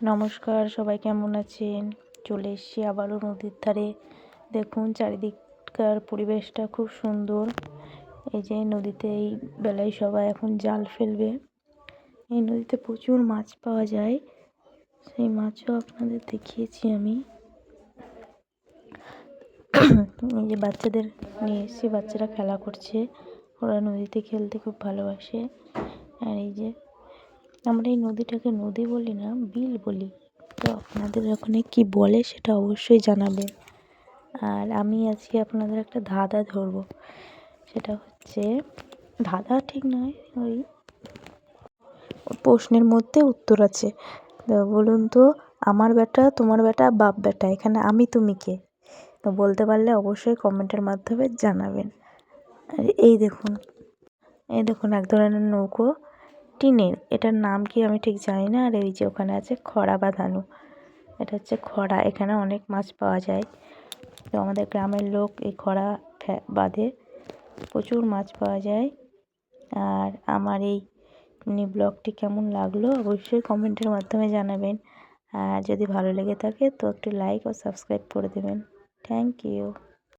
নমস্কার, সবাই কেমন আছেন? চলে এসেছি আবারও নদীর ধারে। দেখুন চারিদিককার পরিবেশটা খুব সুন্দর। এই যে নদীতে এই বেলায় সবাই এখন জাল ফেলবে। এই নদীতে প্রচুর মাছ পাওয়া যায়, সেই মাছও আপনাদের দেখিয়েছি আমি। এই যে বাচ্চাদের নিয়ে এসেছি, বাচ্চারা খেলা করছে, ওরা নদীতে খেলতে খুব ভালোবাসে। আর এই যে আমরা এই নদীটাকে নদী বলি না, বিল বলি। তো আপনাদের ওখানে কি বলে সেটা অবশ্যই জানাবেন। আর আমি আজকে আপনাদের একটা ধাঁধা ধরবো। সেটা হচ্ছে, ধাঁধা ঠিক নয়, ওই প্রশ্নের মধ্যে উত্তর আছে। তো বলুন তো, আমার বেটা, তোমার বেটা, বাপ বেটা, এখানে আমি তুমি কে? তো বলতে পারলে অবশ্যই কমেন্টের মাধ্যমে জানাবেন। আর এই দেখুন এক ধরনের নৌকো, টিনের। এটার নাম কি আমি ঠিক জানি না। আর এই যে ওখানে আছে খড়া বাঁধানো, এটা হচ্ছে খড়া। এখানে অনেক মাছ পাওয়া যায়। তো আমাদের গ্রামের লোক এই খড়া বাঁধে, প্রচুর মাছ পাওয়া যায়। আর আমার এই মিনি ব্লগটি কেমন লাগলো অবশ্যই কমেন্টের মাধ্যমে জানাবেন। আর যদি ভালো লেগে থাকে তো একটু লাইক ও সাবস্ক্রাইব করে দেবেন। Thank you.